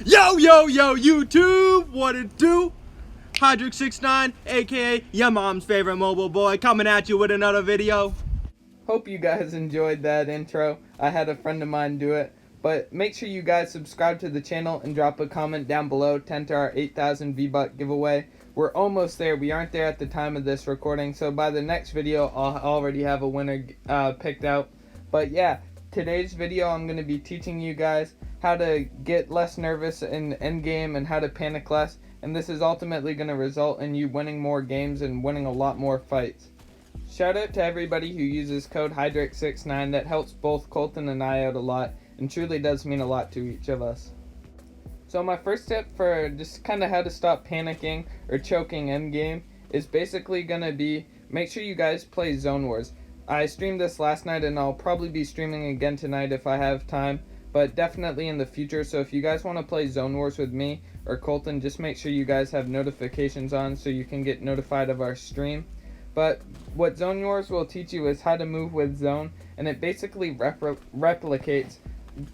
Yo, YouTube, what it do? Hydric69, aka your mom's favorite mobile boy, coming at you with another video. Hope you guys enjoyed that intro. I had a friend of mine do it. But make sure you guys subscribe to the channel and drop a comment down below to enter our 8,000 V-Buck giveaway. We're almost there. We aren't there at the time of this recording, so by the next video, I'll already have a winner picked out. But yeah, today's video, I'm going to be teaching you guys how to get less nervous in endgame and how to panic less. And this is ultimately going to result in you winning more games and winning a lot more fights. Shout out to everybody who uses code Hydric69. That helps both Colton and I out a lot and truly does mean a lot to each of us. So my first tip for just kind of how to stop panicking or choking endgame is basically going to be make sure you guys play Zone Wars. I streamed this last night and I'll probably be streaming again tonight if I have time, but definitely in the future. So if you guys want to play Zone Wars with me or Colton, just make sure you guys have notifications on so you can get notified of our stream. But what Zone Wars will teach you is how to move with zone, and it basically replicates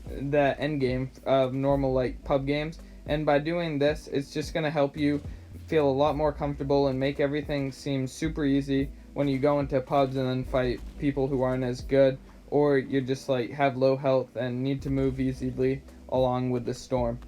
the end game of normal like pub games. And by doing this, it's just going to help you feel a lot more comfortable and make everything seem super easy when you go into pubs and then fight people who aren't as good, or you just like have low health and need to move easily along with the storm.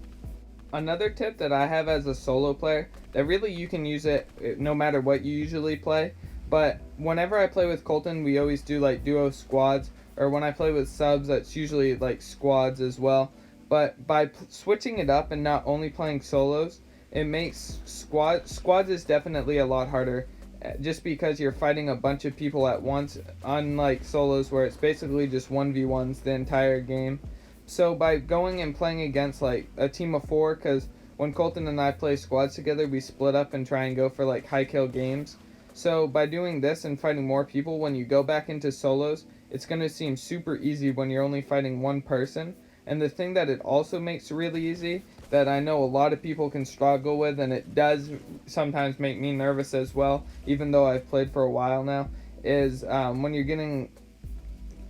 Another tip that I have as a solo player that really you can use it no matter what you usually play, but whenever I play with Colton, we always do like duo squads, or when I play with subs, that's usually like squads as well. But by switching it up and not only playing solos, it makes squads is definitely a lot harder, just because you're fighting a bunch of people at once, unlike solos where it's basically just 1v1s the entire game. So by going and playing against like a team of 4, because when Colton and I play squads together, we split up and try and go for like high kill games. So by doing this and fighting more people, when you go back into solos, it's going to seem super easy when you're only fighting one person. And the thing that it also makes really easy, that I know a lot of people can struggle with, and it does sometimes make me nervous as well, even though I've played for a while now, is when you're getting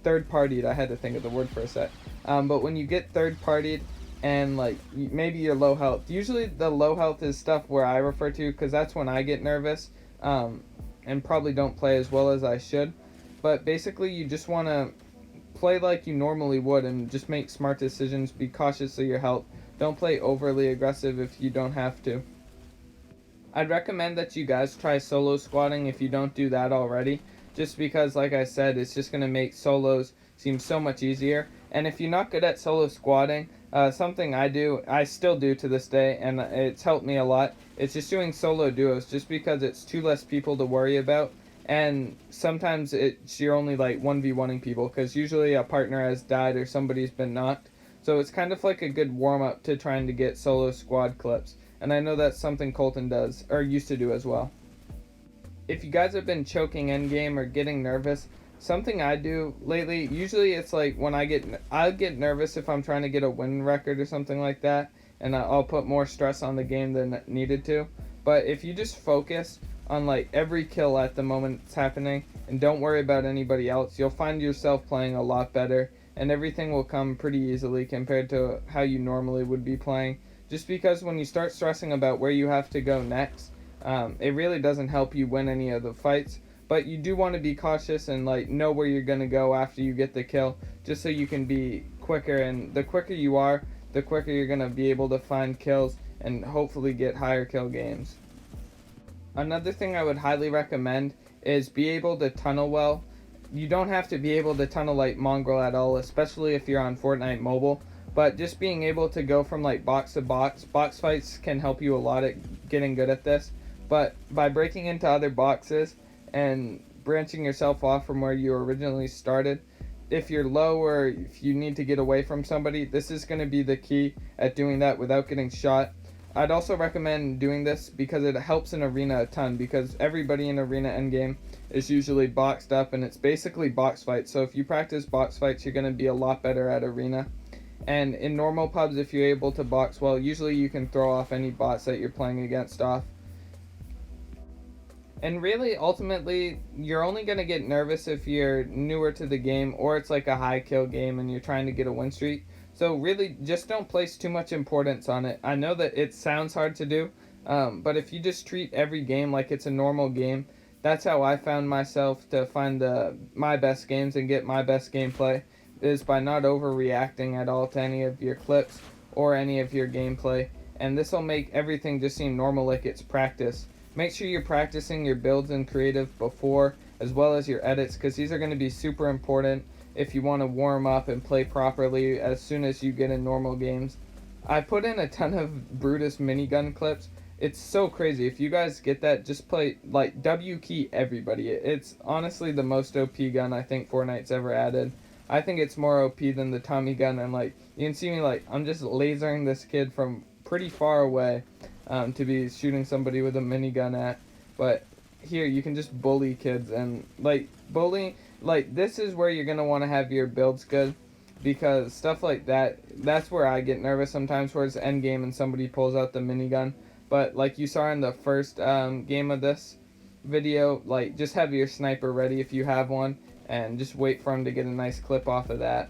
third-partied. I had to think of the word for a sec. But when you get third-partied and like maybe you're low health, usually the low health is stuff where I refer to because that's when I get nervous. And probably don't play as well as I should. But basically you just want to play like you normally would and just make smart decisions, be cautious of your health. Don't play overly aggressive if you don't have to. I'd recommend that you guys try solo squatting if you don't do that already, just because like I said, it's just going to make solos seem so much easier. And if you're not good at solo squatting, something I still do to this day, and it's helped me a lot. It's just doing solo duos, just because it's 2 less people to worry about, and sometimes you're only like 1v1ing people, because usually a partner has died or somebody's been knocked. So it's kind of like a good warm-up to trying to get solo squad clips, and I know that's something Colton does, or used to do as well. If you guys have been choking endgame or getting nervous, something I do lately, usually it's like when I get nervous if I'm trying to get a win record or something like that, and I'll put more stress on the game than needed to. But if you just focus on like every kill at the moment it's happening and don't worry about anybody else, you'll find yourself playing a lot better, and everything will come pretty easily compared to how you normally would be playing. Just because when you start stressing about where you have to go next, it really doesn't help you win any of the fights. But you do want to be cautious and like know where you're going to go after you get the kill, just so you can be quicker, and the quicker you are, the quicker you're going to be able to find kills and hopefully get higher kill games. Another thing I would highly recommend is be able to tunnel well. You don't have to be able to tunnel like Mongrel at all, especially if you're on Fortnite mobile, but just being able to go from like box to box fights can help you a lot at getting good at this. But by breaking into other boxes and branching yourself off from where you originally started, if you're low or if you need to get away from somebody, this is going to be the key at doing that without getting shot. I'd also recommend doing this because it helps in arena a ton, because everybody in arena endgame is usually boxed up and it's basically box fights. So if you practice box fights, you're going to be a lot better at arena. And in normal pubs, if you're able to box well, usually you can throw off any bots that you're playing against off. And really, ultimately, you're only going to get nervous if you're newer to the game or it's like a high kill game and you're trying to get a win streak. So really, just don't place too much importance on it. I know that it sounds hard to do, but if you just treat every game like it's a normal game, that's how I found myself to find my best games and get my best gameplay, is by not overreacting at all to any of your clips or any of your gameplay. And this will make everything just seem normal, like it's practice. Make sure you're practicing your builds in creative before, as well as your edits, because these are going to be super important if you want to warm up and play properly as soon as you get in normal games. I put in a ton of Brutus minigun clips. It's so crazy. If you guys get that, just play, like, W key everybody. It's honestly the most OP gun I think Fortnite's ever added. I think it's more OP than the Tommy gun, and like, you can see me, like, I'm just lasering this kid from pretty far away to be shooting somebody with a minigun at. But here, you can just bully kids, and like, bullying, like, this is where you're going to want to have your builds good, because stuff like that, that's where I get nervous sometimes, where it's endgame and somebody pulls out the minigun. But like you saw in the first game of this video, like, just have your sniper ready if you have one, and just wait for him to get a nice clip off of that.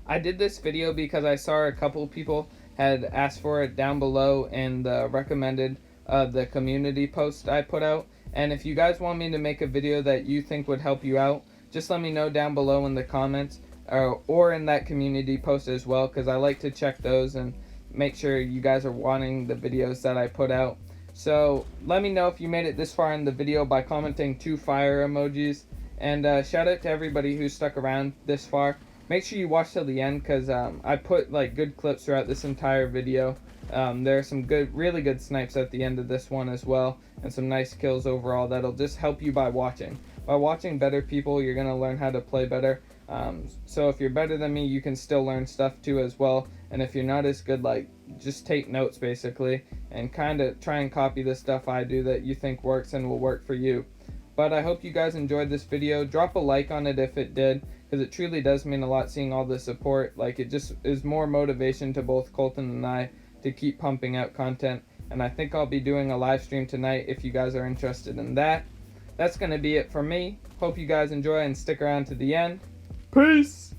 I did this video because I saw a couple people had asked for it down below in the recommended the community post I put out. And if you guys want me to make a video that you think would help you out, just let me know down below in the comments, or in that community post as well, because I like to check those and make sure you guys are wanting the videos that I put out. So let me know if you made it this far in the video by commenting 2 fire emojis. And shout out to everybody who stuck around this far. Make sure you watch till the end, because I put like good clips throughout this entire video. There are some really good snipes at the end of this one as well, and some nice kills overall that'll just help you by watching. By watching better people, you're going to learn how to play better. So if you're better than me, you can still learn stuff too as well. And if you're not as good, like, just take notes basically, and kind of try and copy the stuff I do that you think works and will work for you. But I hope you guys enjoyed this video. Drop a like on it if it did, because it truly does mean a lot seeing all the support. Like, it just is more motivation to both Colton and I to keep pumping out content. And I think I'll be doing a live stream tonight if you guys are interested in that. That's going to be it for me. Hope you guys enjoy and stick around to the end. Peace!